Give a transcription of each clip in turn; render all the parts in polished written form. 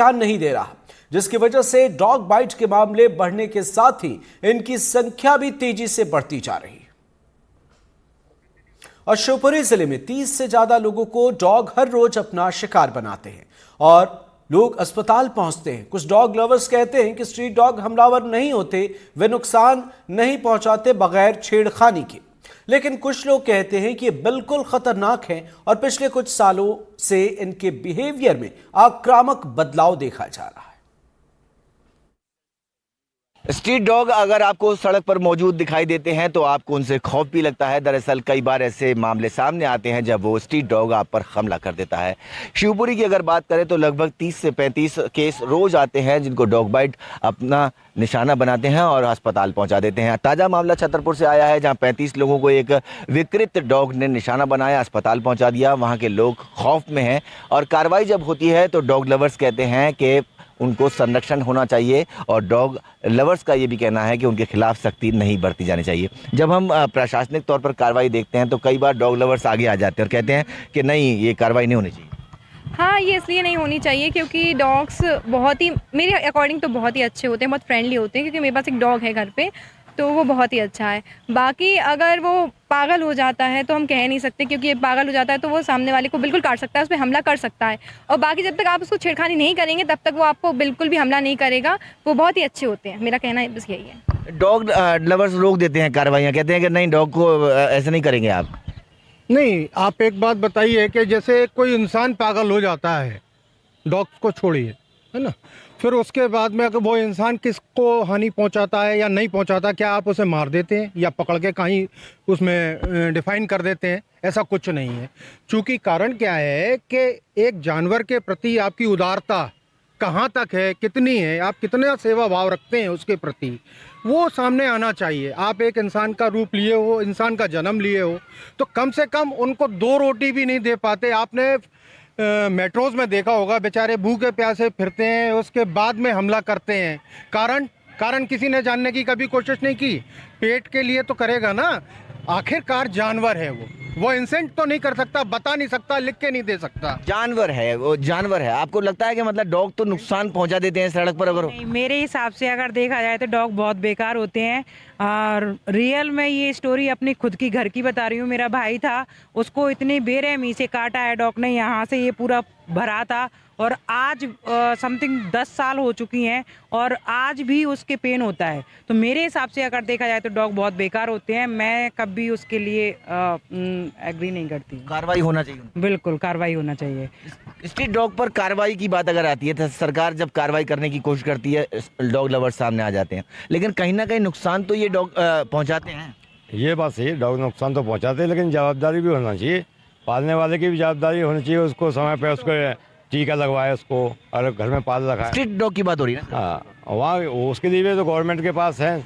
ध्यान नहीं दे रहा, जिसकी वजह से डॉग बाइट के मामले बढ़ने के साथ ही इनकी संख्या भी तेजी से बढ़ती जा रही है। और शिवपुरी जिले में 30 से ज्यादा लोगों को डॉग हर रोज अपना शिकार बनाते हैं और लोग अस्पताल पहुंचते हैं। कुछ डॉग लवर्स कहते हैं कि स्ट्रीट डॉग हमलावर नहीं होते, वे नुकसान नहीं पहुंचाते बगैर छेड़खानी के। लेकिन कुछ लोग कहते हैं कि ये बिल्कुल खतरनाक हैं और पिछले कुछ सालों से इनके बिहेवियर में आक्रामक बदलाव देखा जा रहा है। स्ट्रीट डॉग अगर आपको सड़क पर मौजूद दिखाई देते हैं तो आपको उनसे खौफ भी लगता है। दरअसल कई बार ऐसे मामले सामने आते हैं जब वो स्ट्रीट डॉग आप पर हमला कर देता है। शिवपुरी की अगर बात करें तो लगभग 30 से 35 केस रोज आते हैं जिनको डॉग बाइट अपना निशाना बनाते हैं और अस्पताल पहुंचा देते हैं। ताज़ा मामला छतरपुर से आया है जहां 35 लोगों को एक विकृत डॉग ने निशाना बनाया, अस्पताल पहुंचा दिया। वहां के लोग खौफ में हैं और कार्रवाई जब होती है तो डॉग लवर्स कहते हैं कि उनको संरक्षण होना चाहिए और डॉग लवर्स का ये भी कहना है कि उनके खिलाफ सख्ती नहीं बरती जानी चाहिए। जब हम प्रशासनिक तौर पर कार्रवाई देखते हैं तो कई बार डॉग लवर्स आगे आ जाते हैं और कहते हैं कि नहीं, ये कार्रवाई नहीं होनी चाहिए। हाँ, ये इसलिए नहीं होनी चाहिए क्योंकि डॉग्स बहुत ही, मेरे अकॉर्डिंग तो बहुत ही अच्छे होते हैं, बहुत फ्रेंडली होते हैं। क्योंकि मेरे पास एक डॉग है घर पे, तो वो बहुत ही अच्छा है। बाकी अगर वो पागल हो जाता है तो हम कह नहीं सकते, क्योंकि ये पागल हो जाता है तो वो सामने वाले को बिल्कुल काट सकता है, उस पर हमला कर सकता है। और बाकी जब तक आप उसको छेड़खानी नहीं करेंगे तब तक वो आपको बिल्कुल भी हमला नहीं करेगा। वो बहुत ही अच्छे होते हैं, मेरा कहना बस यही है। डॉग लवर्स रोक देते हैं कार्रवाइयाँ, कहते हैं कि नहीं, डॉग को ऐसे नहीं करेंगे आप। नहीं, आप एक बात बताइए कि जैसे कोई इंसान पागल हो जाता है, डॉग्स को छोड़िए, है ना, फिर उसके बाद में अगर वो इंसान किसको हानि पहुंचाता है या नहीं पहुंचाता, क्या आप उसे मार देते हैं या पकड़ के कहीं उसमें डिफाइन कर देते हैं? ऐसा कुछ नहीं है। चूँकि कारण क्या है कि एक जानवर के प्रति आपकी उदारता कहाँ तक है, कितनी है, आप कितना सेवा भाव रखते हैं उसके प्रति, वो सामने आना चाहिए। आप एक इंसान का रूप लिए हो, इंसान का जन्म लिए हो, तो कम से कम उनको 2 रोटी भी नहीं दे पाते। आपने मेट्रोज में देखा होगा, बेचारे भूखे प्यासे फिरते हैं, उसके बाद में हमला करते हैं। कारण किसी ने जानने की कभी कोशिश नहीं की। पेट के लिए तो करेगा ना, आखिरकार जानवर है वो इंसेंट तो नहीं कर सकता, बता नहीं सकता, लिख के नहीं दे सकता। जानवर है, वो जानवर है। आपको लगता है कि मतलब डॉग तो नुकसान पहुंचा देते हैं सड़क पर? अगर नहीं, मेरे हिसाब से अगर देखा जाए तो डॉग बहुत बेकार होते हैं। और रियल में ये स्टोरी अपनी खुद की घर की बता रही हूँ। मेरा भाई था, उसको इतनी बेरहमी से काटा है डॉग ने, यहाँ से ये पूरा भरा था और आज समथिंग 10 साल हो चुकी हैं और आज भी उसके पेन होता है। तो मेरे हिसाब से अगर देखा जाए तो डॉग बहुत बेकार होते हैं। मैं कभी उसके लिए एग्री नहीं करती। कार्रवाई होना चाहिए, बिल्कुल कार्रवाई होना चाहिए। स्ट्रीट डॉग पर कार्रवाई की बात अगर आती है तो सरकार जब कार्रवाई करने की कोशिश करती है, डॉग लवर्स सामने आ जाते हैं, लेकिन कहीं ना कहीं नुकसान तो ये डॉग पहुंचाते हैं। ये बात सही है, डॉग नुकसान तो पहुंचाते हैं, लेकिन जवाबदारी भी होना चाहिए, पालने वाले की भी जवाबदारी होनी चाहिए। उसको समय पे उसको टीका लगवाए, उसको और घर में पाल रखा है। स्ट्रीट डॉग की बात हो रही है ना? हाँ, वहाँ उसके लिए भी तो गवर्नमेंट के पास है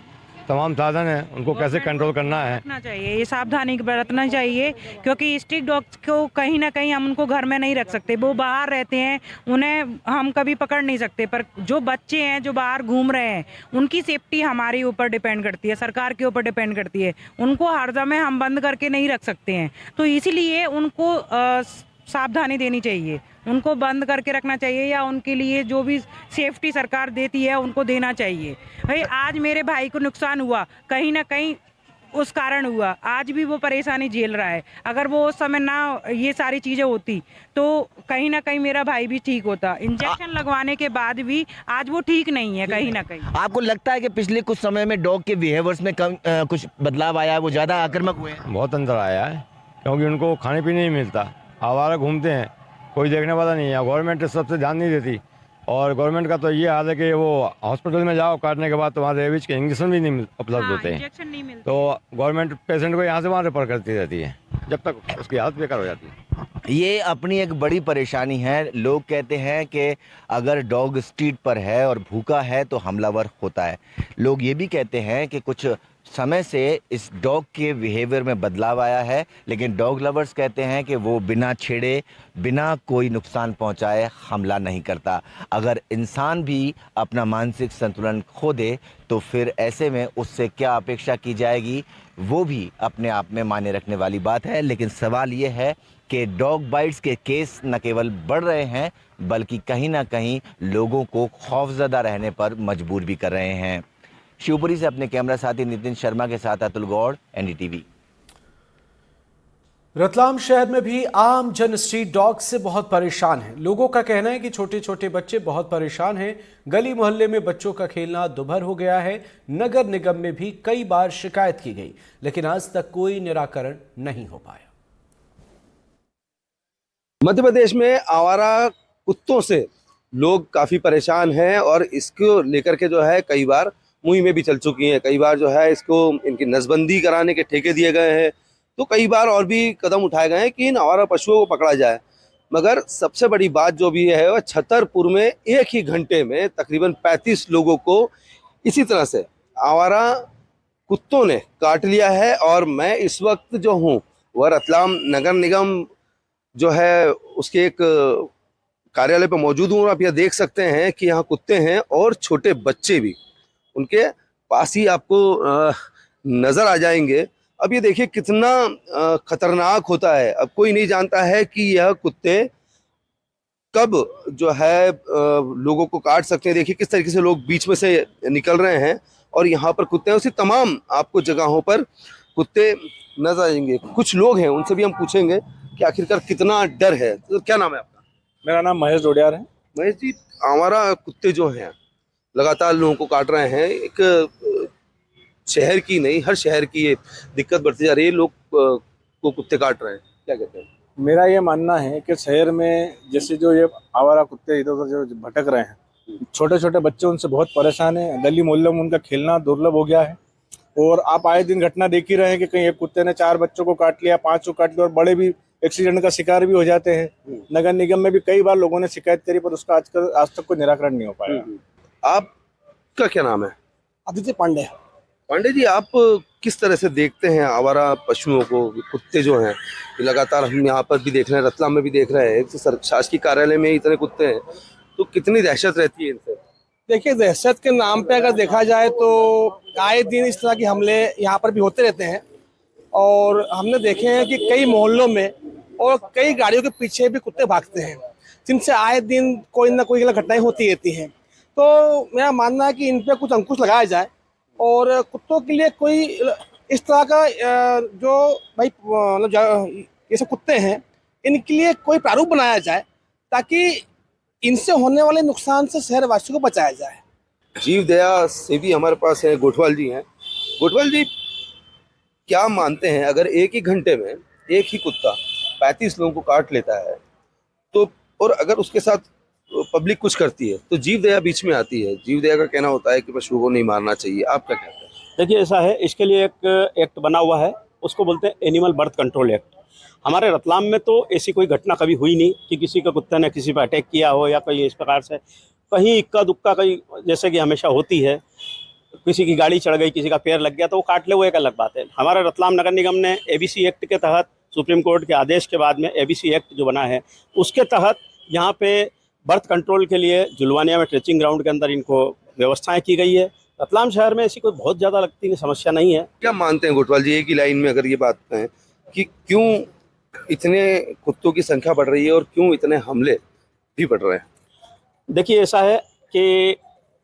तमाम साधन है, उनको कैसे कंट्रोल करना है, रखना चाहिए। ये सावधानी बरतना चाहिए क्योंकि स्ट्रीट डॉग्स को कहीं ना कहीं हम उनको घर में नहीं रख सकते। वो बाहर रहते हैं, उन्हें हम कभी पकड़ नहीं सकते। पर जो बच्चे हैं जो बाहर घूम रहे हैं, उनकी सेफ्टी हमारे ऊपर डिपेंड करती है, सरकार के ऊपर डिपेंड करती है। उनको हर समय हम बंद करके नहीं रख सकते हैं, तो इसीलिए उनको सावधानी देनी चाहिए, उनको बंद करके रखना चाहिए या उनके लिए जो भी सेफ्टी सरकार देती है उनको देना चाहिए। भाई आज मेरे भाई को नुकसान हुआ, कहीं ना कहीं उस कारण हुआ, आज भी वो परेशानी झेल रहा है। अगर वो उस समय ना ये सारी चीज़ें होती तो कहीं ना कहीं मेरा भाई भी ठीक होता। इंजेक्शन लगवाने के बाद भी आज वो ठीक नहीं है कहीं ना कहीं। आपको लगता है कि पिछले कुछ समय में डॉग के बिहेवियर्स में कुछ बदलाव आया है, वो ज़्यादा आक्रामक हुए हैं? बहुत अंतर आया है, क्योंकि उनको खाने पीने नहीं मिलता, आवारा घूमते हैं, कोई देखने वाला नहीं है। गवर्नमेंट सबसे ध्यान नहीं देती और गवर्नमेंट का तो ये हाल है कि वो हॉस्पिटल में जाओ, काटने के बाद तुम्हारे रेबीज के इंजेक्शन भी नहीं उपलब्ध होते हैं, इंजेक्शन नहीं मिलते। तो गवर्नमेंट पेशेंट को यहाँ से वहाँ रेफर करती रहती है जब तक उसकी हालत बेकार हो जाती है। ये अपनी एक बड़ी परेशानी है। लोग कहते हैं कि अगर डॉग स्ट्रीट पर है और भूखा है तो हमलावर होता है। लोग ये भी कहते हैं कि कुछ समय से इस डॉग के बिहेवियर में बदलाव आया है, लेकिन डॉग लवर्स कहते हैं कि वो बिना छेड़े, बिना कोई नुकसान पहुंचाए हमला नहीं करता। अगर इंसान भी अपना मानसिक संतुलन खो दे तो फिर ऐसे में उससे क्या अपेक्षा की जाएगी, वो भी अपने आप में मायने रखने वाली बात है। लेकिन सवाल ये है कि डॉग बाइट्स के केस न केवल बढ़ रहे हैं बल्कि कहीं ना कहीं लोगों को खौफजदा रहने पर मजबूर भी कर रहे हैं। शिवपुरी से अपने कैमरा साथी नितिन शर्मा के साथ अतुल गौड़, एनडीटीवी। रतलाम शहर में भी आम जन स्ट्रीट डॉग से बहुत परेशान हैं। लोगों का कहना है कि छोटे छोटे बच्चे बहुत परेशान हैं। गली मोहल्ले में बच्चों का खेलना दुभर हो गया है। नगर निगम में भी कई बार शिकायत की गई, लेकिन आज तक कोई निराकरण नहीं हो पाया। मध्य प्रदेश में आवारा कुत्तों से लोग काफ़ी परेशान हैं और इसको लेकर के जो है कई बार मुहिमें भी चल चुकी हैं। कई बार जो है इसको इनकी नसबंदी कराने के ठेके दिए गए हैं, तो कई बार और भी कदम उठाए गए हैं कि इन आवारा पशुओं को पकड़ा जाए। मगर सबसे बड़ी बात जो भी है वह छतरपुर में एक ही घंटे में तकरीबन 35 लोगों को इसी तरह से आवारा कुत्तों ने काट लिया है। और मैं इस वक्त जो हूँ वह रतलाम नगर निगम जो है उसके एक कार्यालय पर मौजूद हूँ। और आप यह देख सकते हैं कि यहाँ कुत्ते हैं और छोटे बच्चे भी उनके पास ही आपको नज़र आ जाएंगे। अब ये देखिए कितना खतरनाक होता है। अब कोई नहीं जानता है कि यह कुत्ते कब जो है लोगों को काट सकते हैं। देखिए किस तरीके से लोग बीच में से निकल रहे हैं और यहाँ पर कुत्ते हैं। उसी तमाम आपको जगहों पर कुत्ते नजर आएंगे। कुछ लोग हैं, उनसे भी हम पूछेंगे कि आखिरकार कितना डर है। तो क्या नाम है आपका? मेरा नाम महेश डोडियार है। महेश जी, आवारा कुत्ते जो हैं लगातार लोगों को काट रहे हैं। एक शहर की नहीं, हर शहर की ये दिक्कत बढ़ती जा रही है। लोग को कुत्ते काट रहे हैं, क्या कहते हैं? मेरा ये मानना है कि शहर में जैसे जो ये आवारा कुत्ते इधर उधर जो भटक रहे हैं, छोटे छोटे बच्चे उनसे बहुत परेशान हैं। गली मोहल्लों में उनका खेलना दुर्लभ हो गया है। और आप आए दिन घटना देख ही रहे हैं कि कहीं एक कुत्ते ने 4 बच्चों को काट लिया, 5 को काट लिया, और बड़े भी एक्सीडेंट का शिकार भी हो जाते हैं। नगर निगम में भी कई बार लोगों ने शिकायत करी, पर उसका आज तक कोई निराकरण नहीं हो पाया। आपका क्या नाम है? आदित्य पांडे। पांडे जी, आप किस तरह से देखते हैं आवारा पशुओं को? कुत्ते जो हैं लगातार हम यहाँ पर भी देख रहे हैं, रतलाम में भी देख रहे हैं। एक तो शासकीय कार्यालय में इतने कुत्ते हैं, तो कितनी दहशत रहती है इनसे? देखिए, दहशत के नाम पे अगर देखा जाए तो आए दिन इस तरह के हमले यहाँ पर भी होते रहते हैं। और हमने देखे हैं कि कई मोहल्लों में और कई गाड़ियों के पीछे भी कुत्ते भागते हैं, जिनसे आए दिन कोई ना कोई घटनाएं होती रहती हैं। तो मेरा मानना है कि इन पर कुछ अंकुश लगाया जाए और कुत्तों के लिए कोई इस तरह का जो भाई मतलब ये सब कुत्ते हैं, इनके लिए कोई प्रारूप बनाया जाए ताकि इनसे होने वाले नुकसान से शहरवासियों को बचाया जाए। जीव दया से भी हमारे पास है, गोठवाल जी हैं। गोठवाल जी, क्या मानते हैं अगर एक ही घंटे में एक ही कुत्ता 35 लोगों को काट लेता है तो, और अगर उसके साथ पब्लिक कुछ करती है तो जीव दया बीच में आती है? जीव दया का कहना होता है कि पशुओं को नहीं मारना चाहिए। आप क्या कहते हैं? देखिए, ऐसा है, इसके लिए एक एक्ट बना हुआ है, उसको बोलते हैं एनिमल बर्थ कंट्रोल एक्ट। हमारे रतलाम में तो ऐसी कोई घटना कभी हुई नहीं कि किसी के कुत्ते ने किसी पर अटैक किया हो या कोई इस प्रकार से। कहीं इक्का दुक्का कहीं जैसे कि हमेशा होती है, किसी की गाड़ी चढ़ गई, किसी का पैर लग गया तो वो काट ले, वो एक अलग बात है। हमारे रतलाम नगर निगम ने एबीसी एक्ट के तहत, सुप्रीम कोर्ट के आदेश के बाद में एबीसी एक्ट जो बना है, उसके तहत यहाँ पे बर्थ कंट्रोल के लिए जुलवानिया में ट्रेचिंग ग्राउंड के अंदर इनको व्यवस्थाएं की गई है। रतलाम शहर में ऐसी कोई बहुत ज़्यादा लगती है समस्या नहीं है। क्या मानते हैं गोठवाल जी, एक ही लाइन में अगर ये बात कहें कि क्यों इतने कुत्तों की संख्या बढ़ रही है और क्यों इतने हमले भी बढ़ रहे हैं? देखिए, ऐसा है कि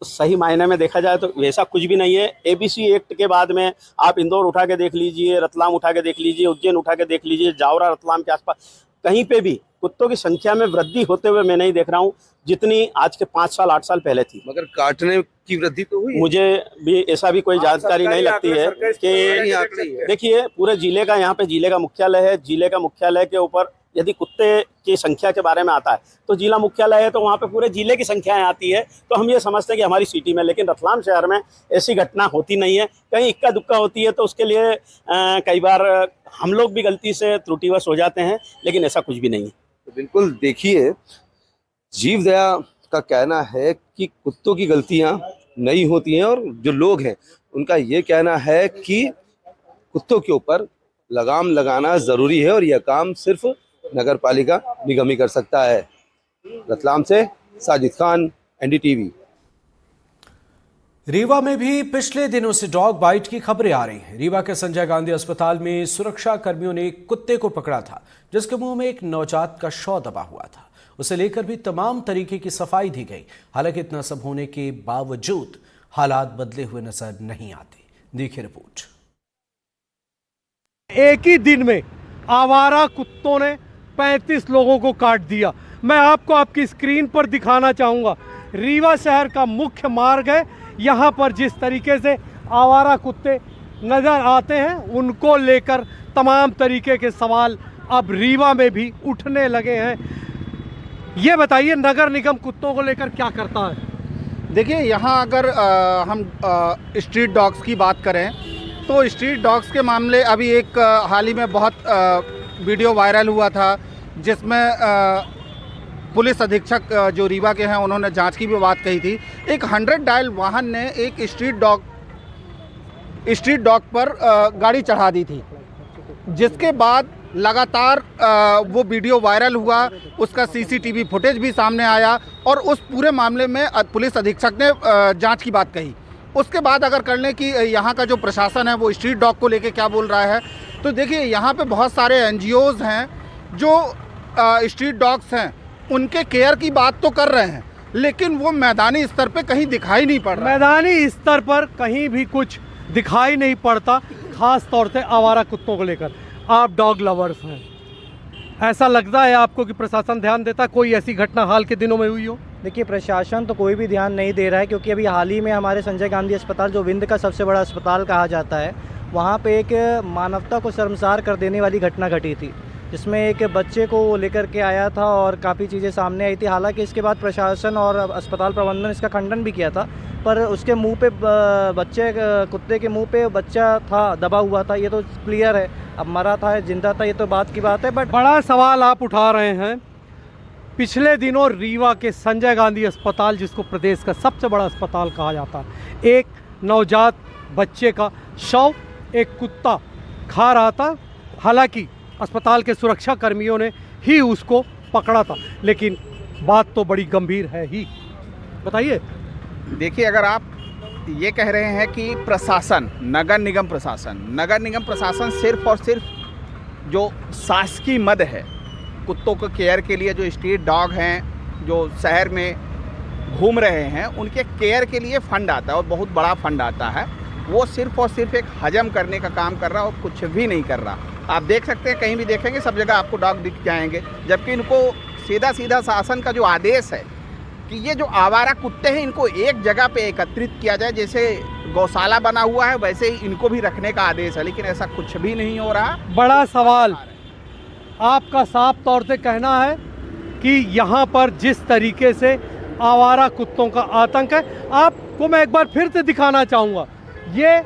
सही मायने में देखा जाए तो वैसा कुछ भी नहीं है। एबीसी एक्ट के बाद में आप इंदौर उठा के देख लीजिए, रतलाम उठा के देख लीजिए, उज्जैन उठा के देख लीजिए, जावरा रतलाम के आसपास कहीं पे भी कुत्तों की संख्या में वृद्धि होते हुए मैं नहीं देख रहा हूँ जितनी आज के 5 साल 8 साल पहले थी। मगर काटने की वृद्धि तो हुई। मुझे भी ऐसा भी कोई जानकारी नहीं लगती है कि देखिए, पूरे जिले का, यहाँ पे जिले का मुख्यालय है, जिले का मुख्यालय के ऊपर यदि कुत्ते की संख्या के बारे में आता है तो जिला मुख्यालय है, तो वहाँ पे पूरे जिले की संख्याएं आती है। तो हम ये समझते हैं कि हमारी सिटी में, लेकिन रतलाम शहर में ऐसी घटना होती नहीं है। कहीं इक्का दुक्का होती है तो उसके लिए कई बार हम लोग भी गलती से त्रुटिवश हो जाते हैं, लेकिन ऐसा कुछ भी नहीं है। तो बिल्कुल देखिए, जीव दया का कहना है कि कुत्तों की गलतियां नहीं होती हैं और जो लोग हैं उनका ये कहना है कि कुत्तों के ऊपर लगाम लगाना ज़रूरी है और यह काम सिर्फ नगर पालिका निगम ही कर सकता है। रतलाम से साजिद खान, एनडीटीवी। रीवा में भी पिछले दिनों से डॉग बाइट की खबरें आ रही हैं। रीवा के संजय गांधी अस्पताल में सुरक्षा कर्मियों ने एक कुत्ते को पकड़ा था जिसके मुंह में एक नवजात का शव दबा हुआ था। उसे लेकर भी तमाम तरीके की सफाई दी गई। हालांकि इतना सब होने के बावजूद हालात बदले हुए नजर नहीं आते। देखिए रिपोर्ट। एक ही दिन में आवारा कुत्तों ने 35 लोगों को काट दिया। मैं आपको आपकी स्क्रीन पर दिखाना चाहूँगा, रीवा शहर का मुख्य मार्ग है। यहाँ पर जिस तरीके से आवारा कुत्ते नज़र आते हैं, उनको लेकर तमाम तरीके के सवाल अब रीवा में भी उठने लगे हैं। ये बताइए, नगर निगम कुत्तों को लेकर क्या करता है? देखिए, यहाँ अगर हम स्ट्रीट डॉग्स की बात करें तो स्ट्रीट डॉग्स के मामले अभी एक हाल ही में बहुत वीडियो वायरल हुआ था, जिसमें पुलिस अधीक्षक जो रीवा के हैं, उन्होंने जांच की भी बात कही थी। एक 100 डायल वाहन ने एक स्ट्रीट डॉग पर गाड़ी चढ़ा दी थी, जिसके बाद लगातार वो वीडियो वायरल हुआ, उसका सीसीटीवी फुटेज भी सामने आया और उस पूरे मामले में पुलिस अधीक्षक ने जांच की बात कही। उसके बाद अगर कर लें कि यहाँ का जो प्रशासन है वो स्ट्रीट डॉग को लेके क्या बोल रहा है, तो देखिए यहाँ पे बहुत सारे एनजीओज़ हैं जो स्ट्रीट डॉग्स हैं, उनके केयर की बात तो कर रहे हैं, लेकिन वो मैदानी स्तर पे कहीं दिखाई नहीं पड़ रहा। मैदानी स्तर पर कहीं भी कुछ दिखाई नहीं पड़ता, खास तौर से आवारा कुत्तों को लेकर। आप डॉग लवर्स हैं, ऐसा लगता है आपको कि प्रशासन ध्यान देता? कोई ऐसी घटना हाल के दिनों में हुई हो? देखिए, प्रशासन तो कोई भी ध्यान नहीं दे रहा है, क्योंकि अभी हाल ही में हमारे संजय गांधी अस्पताल, जो विंध्य का सबसे बड़ा अस्पताल कहा जाता है, वहाँ पे एक मानवता को शर्मसार कर देने वाली घटना घटी थी, जिसमें एक बच्चे को लेकर के आया था और काफ़ी चीज़ें सामने आई थी। हालांकि इसके बाद प्रशासन और अस्पताल प्रबंधन इसका खंडन भी किया था, पर उसके मुंह पे कुत्ते के मुंह पे बच्चा था, दबा हुआ था, ये तो क्लियर है। अब मरा था या जिंदा था, ये तो बात की बात है। बट बड़ा सवाल आप उठा रहे हैं। पिछले दिनों रीवा के संजय गांधी अस्पताल, जिसको प्रदेश का सबसे बड़ा अस्पताल कहा जाता है, एक नवजात बच्चे का शव एक कुत्ता खा रहा था। हालांकि अस्पताल के सुरक्षा कर्मियों ने ही उसको पकड़ा था, लेकिन बात तो बड़ी गंभीर है ही। बताइए। देखिए, अगर आप ये कह रहे हैं कि प्रशासन, नगर निगम प्रशासन सिर्फ और सिर्फ जो शासकीय मद है कुत्तों को केयर के लिए, जो स्ट्रीट डॉग हैं जो शहर में घूम रहे हैं, उनके केयर के लिए फंड आता है और बहुत बड़ा फंड आता है, वो सिर्फ और सिर्फ एक हजम करने का काम कर रहा है और कुछ भी नहीं कर रहा। आप देख सकते हैं, कहीं भी देखेंगे सब जगह आपको डॉग दिख जाएंगे, जबकि इनको सीधा सीधा शासन का जो आदेश है कि ये जो आवारा कुत्ते हैं इनको एक जगह पे एकत्रित किया जाए, जैसे गौशाला बना हुआ है वैसे ही इनको भी रखने का आदेश है, लेकिन ऐसा कुछ भी नहीं हो रहा। बड़ा सवाल आपका साफ तौर से कहना है कि यहाँ पर जिस तरीके से आवारा कुत्तों का आतंक है, आपको मैं एक बार फिर से दिखाना चाहूँगा, ये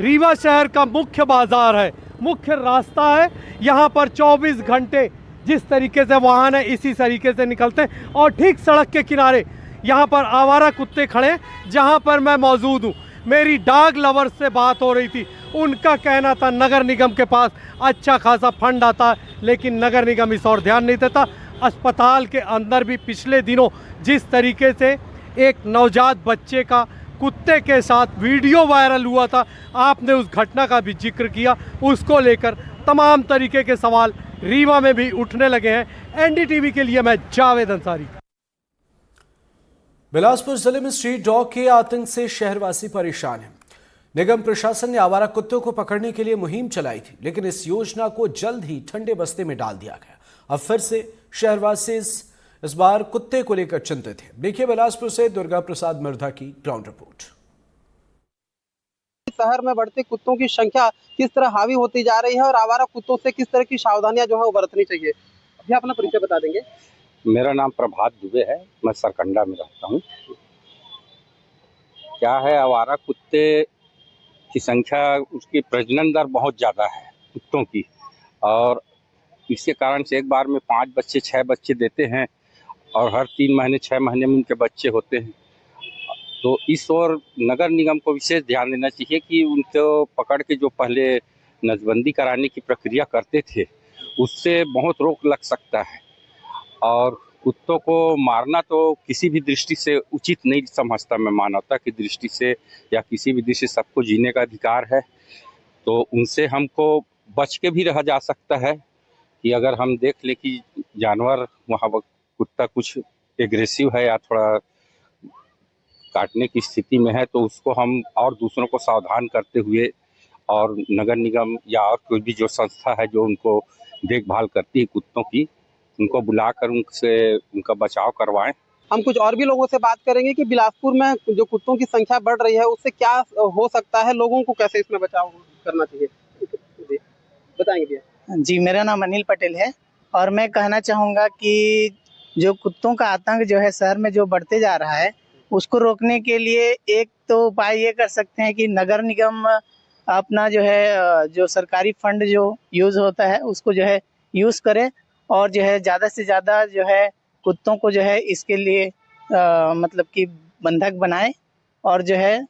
रीवा शहर का मुख्य बाजार है, मुख्य रास्ता है। यहाँ पर 24 घंटे जिस तरीके से वाहन है इसी तरीके से निकलते हैं, और ठीक सड़क के किनारे यहाँ पर आवारा कुत्ते खड़े हैं जहाँ पर मैं मौजूद हूँ। मेरी डॉग लवर्स से बात हो रही थी, उनका कहना था नगर निगम के पास अच्छा खासा फंड आता है, लेकिन नगर निगम इस और ध्यान नहीं देता। अस्पताल के अंदर भी पिछले दिनों जिस तरीके से एक नवजात बच्चे का कुत्ते के साथ वीडियो वायरल हुआ था, आपने उस घटना का भी जिक्र किया, उसको लेकर तमाम तरीके के सवाल रीवा में भी उठने लगे हैं। एनडीटीवी के लिए मैं जावेद अंसारी। बिलासपुर जिले में स्ट्रीट डॉग के आतंक से शहरवासी परेशान हैं। निगम प्रशासन ने आवारा कुत्तों को पकड़ने के लिए मुहिम चलाई थी, लेकिन इस योजना को जल्द ही ठंडे बस्ते में डाल दिया गया। अब फिर से शहरवासी इस बार कुत्ते को लेकर चिंतित हैं। देखिए बिलासपुर से दुर्गा प्रसाद मिर्धा की ग्राउंड रिपोर्ट। शहर में बढ़ते कुत्तों की संख्या किस तरह हावी होती जा रही है और आवारा कुत्तों से किस तरह की सावधानियां जो है वो बरतनी चाहिए, अभी अपना परिचय बता देंगे। मेरा नाम प्रभात दुबे है, मैं सरकंडा में रहता हूँ। क्या है, आवारा कुत्ते की संख्या, उसकी प्रजनन दर बहुत ज़्यादा है कुत्तों की, और इसके कारण से एक बार में 5 बच्चे 6 बच्चे देते हैं और हर 3 महीने 6 महीने में उनके बच्चे होते हैं। तो इस ओर नगर निगम को विशेष ध्यान देना चाहिए कि उनको पकड़ के जो पहले नसबंदी कराने की प्रक्रिया करते थे उससे बहुत रोक लग सकता है, और कुत्तों को मारना तो किसी भी दृष्टि से उचित नहीं समझता मैं, मानवता की दृष्टि से या किसी भी दृष्टि से सबको जीने का अधिकार है, तो उनसे हमको बच के भी रहा जा सकता है कि अगर हम देख ले कि जानवर वहाँ कुत्ता कुछ एग्रेसिव है या थोड़ा काटने की स्थिति में है तो उसको हम और दूसरों को सावधान करते हुए और नगर निगम या और कोई भी जो संस्था है जो उनको देखभाल करती है कुत्तों की, उनको बुलाकर उनसे उनका बचाव करवाएं। हम कुछ और भी लोगों से बात करेंगे कि बिलासपुर में जो कुत्तों की संख्या बढ़ रही है उससे क्या हो सकता है, लोगों को कैसे इसमें बचाव करना चाहिए, बताएंगे भैया। जी, मेरा नाम अनिल पटेल है और मैं कहना चाहूँगा कि जो कुत्तों का आतंक जो है शहर में जो बढ़ते जा रहा है उसको रोकने के लिए एक तो उपाय ये कर सकते हैं कि नगर निगम अपना जो है जो सरकारी फंड जो यूज़ होता है उसको जो है यूज़ करे और जो है ज़्यादा से ज़्यादा जो है कुत्तों को जो है इसके लिए मतलब कि बंधक बनाए और जो है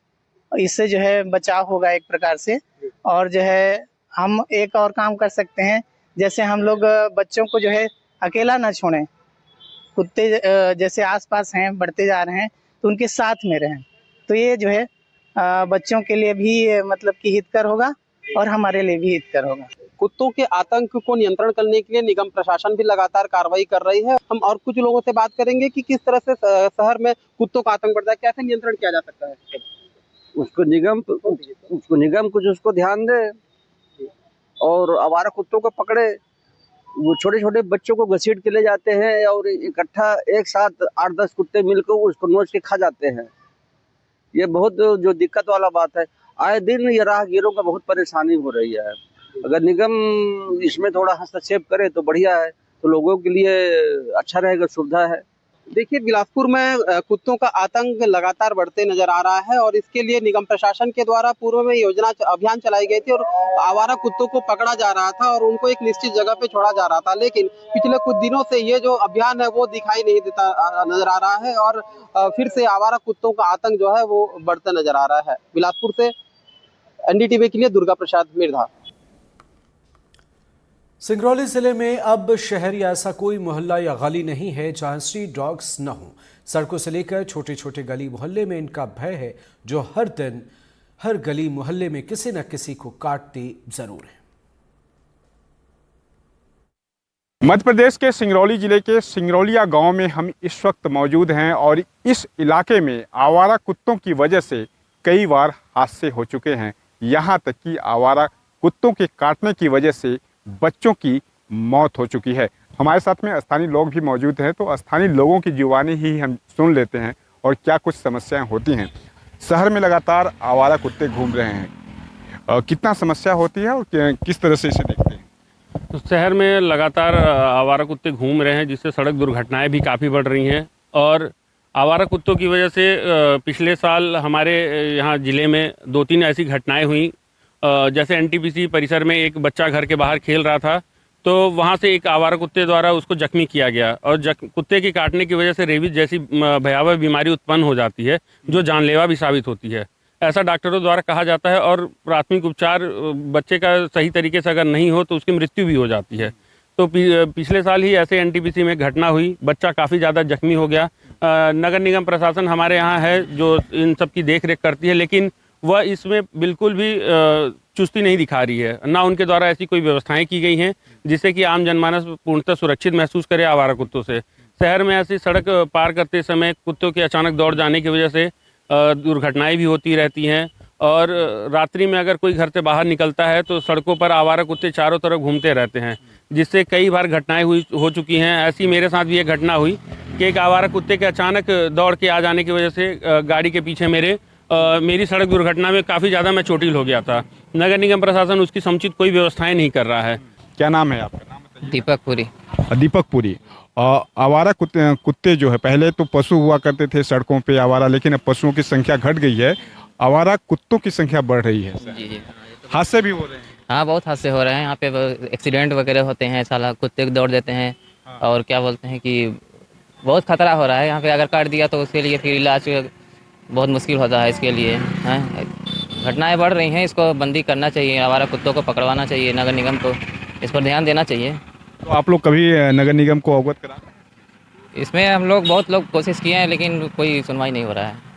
इससे जो है बचाव होगा एक प्रकार से। और जो है हम एक और काम कर सकते हैं, जैसे हम लोग बच्चों को जो है अकेला ना छोड़ें, कुत्ते जैसे आसपास हैं बढ़ते जा रहे हैं तो उनके साथ में रहें, तो ये जो है बच्चों के लिए भी मतलब कि हितकर होगा और हमारे लिए भी हितकर होगा। कुत्तों के आतंक को नियंत्रण करने के लिए निगम प्रशासन भी लगातार कार्रवाई कर रही है। हम और कुछ लोगों से बात करेंगे कि किस तरह से शहर में कुत्तों का आतंक बढ़ता है, कैसे नियंत्रण किया जा सकता है। उसको निगम कुछ उसको ध्यान दे और आवारा कुत्तों को पकड़े। वो छोटे छोटे बच्चों को घसीट के ले जाते हैं और इकट्ठा एक साथ 8-10 कुत्ते मिलकर उसको नोच के खा जाते हैं। ये बहुत जो दिक्कत वाला बात है, आए दिन ये राहगीरों का बहुत परेशानी हो रही है। अगर निगम इसमें थोड़ा हस्तक्षेप करे तो बढ़िया है, तो लोगों के लिए अच्छा रहेगा, सुविधा है। देखिए, बिलासपुर में कुत्तों का आतंक लगातार बढ़ते नजर आ रहा है और इसके लिए निगम प्रशासन के द्वारा पूर्व में योजना अभियान चलाई गई थी और आवारा कुत्तों को पकड़ा जा रहा था और उनको एक निश्चित जगह पे छोड़ा जा रहा था। लेकिन पिछले कुछ दिनों से ये जो अभियान है वो दिखाई नहीं देता नजर आ रहा है और फिर से आवारा कुत्तों का आतंक जो है वो बढ़ता नजर आ रहा है। बिलासपुर से NDTV के लिए दुर्गा प्रसाद मिर्धा। सिंगरौली जिले में अब शहर या ऐसा कोई मोहल्ला या गली नहीं है जहां स्ट्रीट डॉग्स न हो। सड़कों से लेकर छोटे छोटे गली मोहल्ले में इनका भय है, जो हर दिन हर गली मोहल्ले में किसी न किसी को काटती जरूर है। मध्य प्रदेश के सिंगरौली जिले के सिंगरौलिया गांव में हम इस वक्त मौजूद हैं और इस इलाके में आवारा कुत्तों की वजह से कई बार हादसे हो चुके हैं। यहाँ तक कि आवारा कुत्तों के काटने की वजह से बच्चों की मौत हो चुकी है। हमारे साथ में स्थानीय लोग भी मौजूद हैं, तो स्थानीय लोगों की जुबानी ही हम सुन लेते हैं और क्या कुछ समस्याएं होती हैं। शहर में लगातार आवारा कुत्ते घूम रहे हैं, कितना समस्या होती है और किस तरह से इसे देखते हैं? तो शहर में लगातार आवारा कुत्ते घूम रहे हैं, जिससे सड़क दुर्घटनाएं भी काफ़ी बढ़ रही हैं और आवारा कुत्तों की वजह से पिछले साल हमारे यहाँ ज़िले में 2-3 ऐसी घटनाएं हुई। जैसे NTPC परिसर में एक बच्चा घर के बाहर खेल रहा था तो वहाँ से एक आवारा कुत्ते द्वारा उसको जख्मी किया गया और कुत्ते के काटने की वजह से रेबीज जैसी भयावह बीमारी उत्पन्न हो जाती है, जो जानलेवा भी साबित होती है, ऐसा डॉक्टरों द्वारा कहा जाता है। और प्राथमिक उपचार बच्चे का सही तरीके से अगर नहीं हो तो उसकी मृत्यु भी हो जाती है। तो पिछले साल ही ऐसे NTPC में घटना हुई, बच्चा काफ़ी ज़्यादा जख्मी हो गया। नगर निगम प्रशासन हमारे यहाँ है जो इन सब की देख रेख करती है, लेकिन वह इसमें बिल्कुल भी चुस्ती नहीं दिखा रही है। ना उनके द्वारा ऐसी कोई व्यवस्थाएं की गई हैं जिससे कि आम जनमानस पूर्णतः सुरक्षित महसूस करे आवारा कुत्तों से। शहर में ऐसी सड़क पार करते समय कुत्तों के अचानक दौड़ जाने की वजह से दुर्घटनाएं भी होती रहती हैं और रात्रि में अगर कोई घर से बाहर निकलता है तो सड़कों पर आवारा कुत्ते चारों तरफ घूमते रहते हैं, जिससे कई बार घटनाएं हो चुकी हैं। ऐसी मेरे साथ भी एक घटना हुई कि एक आवारा कुत्ते के अचानक दौड़ के आ जाने की वजह से गाड़ी के पीछे मेरी सड़क दुर्घटना में काफ़ी ज़्यादा मैं चोटिल हो गया था। नगर निगम प्रशासन उसकी समुचित कोई व्यवस्थाएं नहीं कर रहा है। क्या नाम है आपका? दीपक पुरी। दीपक पुरी। आवारा कुत्ते जो है, पहले तो पशु हुआ करते थे सड़कों पे आवारा, लेकिन अब पशुओं की संख्या घट गई है, आवारा कुत्तों की संख्या बढ़ रही है। जी। हादसे भी हो रहे हैं? हाँ, बहुत हादसे हो रहे हैं यहाँ पे, एक्सीडेंट वगैरह होते हैं, साला कुत्ते को दौड़ देते हैं। और क्या बोलते हैं कि बहुत खतरा हो रहा है यहाँ पे, अगर काट दिया तो उसके लिए फिर इलाज बहुत मुश्किल होता है। इसके लिए घटनाएं बढ़ रही हैं, इसको बंदी करना चाहिए, आवारा कुत्तों को पकड़वाना चाहिए, नगर निगम को इस पर ध्यान देना चाहिए। तो आप लोग कभी नगर निगम को अवगत करा? इसमें हम लोग बहुत लोग कोशिश किए हैं लेकिन कोई सुनवाई नहीं हो रहा है।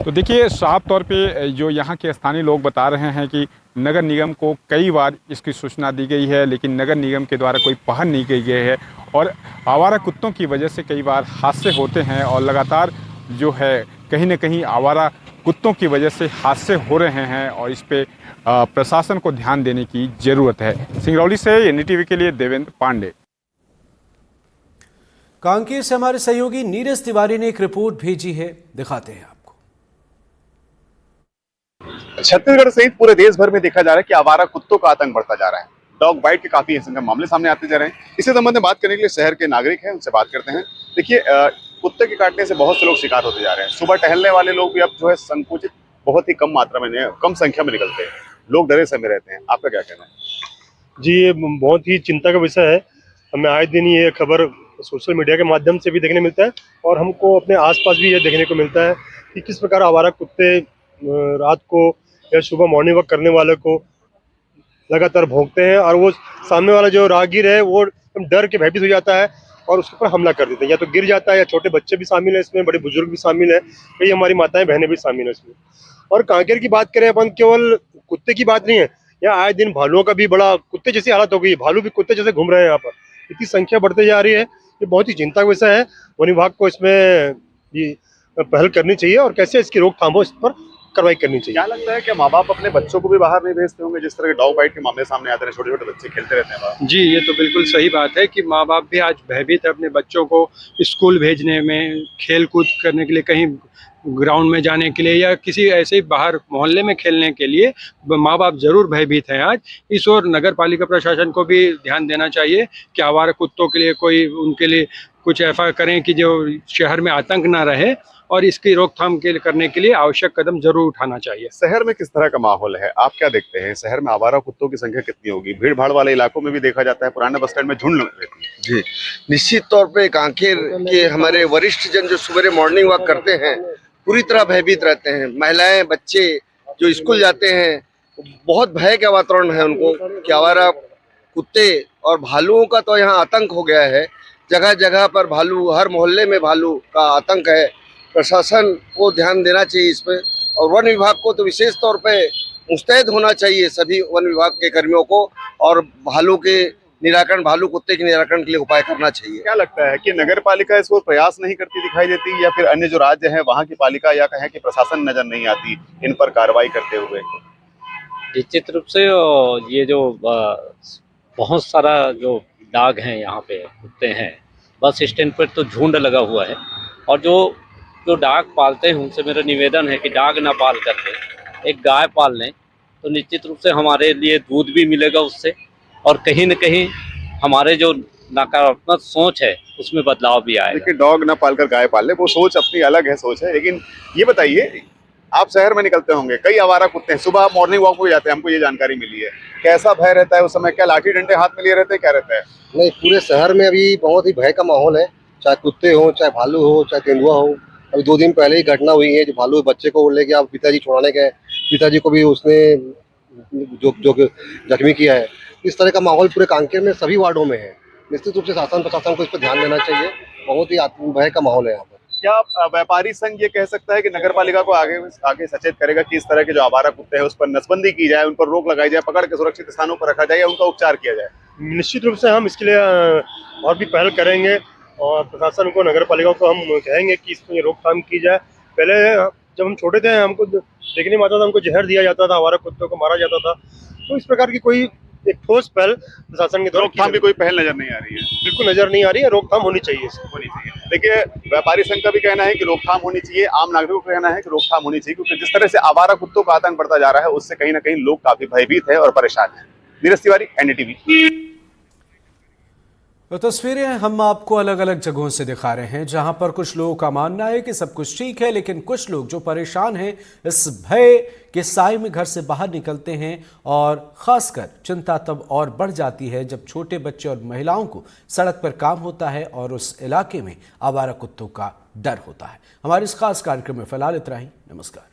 तो देखिए, साफ तौर पे जो यहाँ के स्थानीय लोग बता रहे हैं कि नगर निगम को कई बार इसकी सूचना दी गई है, लेकिन नगर निगम के द्वारा कोई पहल नहीं की गई है और आवारा कुत्तों की वजह से कई बार हादसे होते हैं और लगातार जो है कहीं न कहीं आवारा कुत्तों की वजह से हादसे हो रहे हैं और इस पे प्रशासन को ध्यान देने की ज़रूरत है। सिंगरौली से NDTV के लिए देवेंद्र पांडे। कांकेर से हमारे सहयोगी नीरज तिवारी ने एक रिपोर्ट भेजी है, दिखाते हैं आपको। छत्तीसगढ़ सहित पूरे देश भर में देखा जा रहा है कि आवारा कुत्तों का आतंक बढ़ता जा रहा है। डॉग बाइट के काफी मामले सामने आते जा रहे हैं। इसी संबंध में बात करने के लिए शहर के नागरिक हैं, उनसे बात करते हैं। देखिए, कुत्ते के काटने से बहुत से लोग शिकार होते जा रहे हैं। सुबह टहलने वाले लोग भी अब जो है संकुचित बहुत ही कम मात्रा में, कम संख्या में निकलते हैं। लोग डरे समय रहते हैं। आपका क्या कहना है? जी, ये बहुत ही चिंता का विषय है। हमें आए दिन ये खबर सोशल मीडिया के माध्यम से भी देखने मिलता है और हमको अपने आसपास भी ये देखने को मिलता है कि किस प्रकार आवारा कुत्ते रात को या सुबह मॉर्निंग वॉक करने वाले को लगातार भौंकते हैं और वो सामने वाला जो राहगीर है वो डर के भयभीत हो जाता है और उसके ऊपर हमला कर देते हैं। या तो गिर जाता है या छोटे बच्चे भी शामिल हैं इसमें, बड़े बुजुर्ग भी शामिल हैं, कई हमारी माताएं बहनें भी शामिल हैं इसमें। और कांकेर की बात करें अपन, केवल कुत्ते की बात नहीं है, यहाँ आए दिन भालुओं का भी बड़ा कुत्ते जैसी हालत हो गई है। भालू भी कुत्ते जैसे घूम रहे हैं यहाँ पर, इतनी संख्या बढ़ते जा रही है। ये बहुत ही चिंता का विषय है। वन विभाग को इसमें ये पहल करनी चाहिए और कैसे इसकी रोकथाम हो, इस पर कार्रवाई करनी चाहिए। क्या लगता है कि माँ बाप अपने बच्चों को भी बाहर नहीं भेजते होंगे? जिस तरह के डॉग बाइट के मामले सामने आते हैं, छोटे छोटे बच्चे खेलते रहते हैं बाहर। जी, ये तो बिल्कुल सही बात है कि माँ बाप भी आज भयभीत है अपने बच्चों को स्कूल भेजने में, खेल कूद करने के लिए, कहीं ग्राउंड में जाने के लिए या किसी ऐसे बाहर मोहल्ले में खेलने के लिए माँ बाप जरूर भयभीत हैं आज। इस ओर नगर पालिका प्रशासन को भी ध्यान देना चाहिए कि आवारा कुत्तों के लिए कोई, उनके लिए कुछ ऐसा करें कि जो शहर में आतंक ना रहे और इसकी रोकथाम करने के लिए आवश्यक कदम जरूर उठाना चाहिए। शहर में किस तरह का माहौल है, आप क्या देखते हैं? शहर में आवारा कुत्तों की संख्या कितनी होगी? भीड़ भाड़ वाले इलाकों में भी देखा जाता है, पुराने बस स्टैंड में झुंड रहती है। जी, निश्चित तौर पे कांकेर के हमारे वरिष्ठ जन जो सुबह मॉर्निंग वॉक करते हैं पूरी तरह भयभीत रहते हैं। महिलाएं, बच्चे जो स्कूल जाते हैं, बहुत भय का वातावरण है उनको कि आवारा कुत्ते और भालुओं का तो यहाँ आतंक हो गया है। जगह जगह पर भालू, हर मोहल्ले में भालू का आतंक है। प्रशासन को ध्यान देना चाहिए इस पे और वन विभाग को तो विशेष तौर पे मुस्तैद होना चाहिए, सभी वन विभाग के कर्मियों को, और भालू के निराकरण, भालू कुत्ते के निराकरण के लिए उपाय करना चाहिए। क्या लगता है कि नगर पालिका इसको प्रयास नहीं करती दिखाई देती, या फिर अन्य जो राज्य है वहाँ की पालिका या कहें कि प्रशासन नजर नहीं आती इन पर कार्रवाई करते हुए? निश्चित रूप से ये जो बहुत सारा जो डाग हैं, यहाँ पे कुत्ते हैं, बस स्टैंड पर तो झुंड लगा हुआ है। और जो डाग पालते हैं उनसे मेरा निवेदन है कि डाग ना पाल करके एक गाय पाल लें तो निश्चित रूप से हमारे लिए दूध भी मिलेगा उससे, और कहीं न कहीं हमारे जो नकारात्मक सोच है उसमें बदलाव भी आएगा। देखिए, डॉग ना पालकर गाय पाल ले, वो सोच अपनी अलग है, सोच है। लेकिन ये बताइए, आप शहर में निकलते होंगे, कई आवारा कुत्ते हैं, सुबह मॉर्निंग वॉक हो जाते हैं, हमको ये जानकारी मिली है। कैसा भय रहता है उस समय? क्या लाठी डंडे हाथ में लिए रहते हैं, क्या रहता है? नहीं, पूरे शहर में अभी बहुत ही भय का माहौल है, चाहे कुत्ते हो, चाहे भालू हो, चाहे तेंदुआ हो। अभी 2 दिन पहले ही घटना हुई है, जो भालू बच्चे को लेके आप पिताजी छुड़ाने गए, पिताजी को भी उसने जो जख्मी किया है। इस तरह का माहौल पूरे कांकेर में सभी वार्डों में है। निश्चित रूप से शासन प्रशासन को इस पर ध्यान देना चाहिए। बहुत ही भय का माहौल है यहाँ पर। क्या व्यापारी संघ ये कह सकता है कि नगर पालिका को आगे सचेत करेगा कि इस तरह के जो आवारा कुत्ते हैं उस पर नसबंदी की जाए, उन पर रोक लगाई जाए, पकड़ के सुरक्षित स्थानों पर रखा जाए या उनका उपचार किया जाए? निश्चित रूप से हम इसके लिए और भी पहल करेंगे और प्रशासन को, नगर पालिका को हम कहेंगे कि इसमें रोकथाम की जाए। पहले जब हम छोटे थे, हमको देखने में आता था, हमको जहर दिया जाता था, आवारा कुत्तों को मारा जाता था। तो इस प्रकार की कोई एक ठोस पहल प्रशासन के द्वारा रोकथाम की कोई पहल नजर नहीं आ रही है। बिल्कुल नजर नहीं आ रही है, रोकथाम होनी चाहिए। देखिए, व्यापारी संघ का भी कहना है कि रोकथाम होनी चाहिए, आम नागरिकों का कहना है कि रोकथाम होनी चाहिए, क्योंकि जिस तरह से आवारा कुत्तों का आतंक बढ़ता जा रहा है उससे कहीं ना कहीं लोग काफी भयभीत है और परेशान है। नीरज तिवारी, NDTV। तो तस्वीरें हम आपको अलग अलग जगहों से दिखा रहे हैं, जहां पर कुछ लोगों का मानना है कि सब कुछ ठीक है, लेकिन कुछ लोग जो परेशान हैं इस भय के साए में घर से बाहर निकलते हैं। और ख़ासकर चिंता तब और बढ़ जाती है जब छोटे बच्चे और महिलाओं को सड़क पर काम होता है और उस इलाके में आवारा कुत्तों का डर होता है। हमारे इस खास कार्यक्रम में फिलहाल इतना ही। नमस्कार।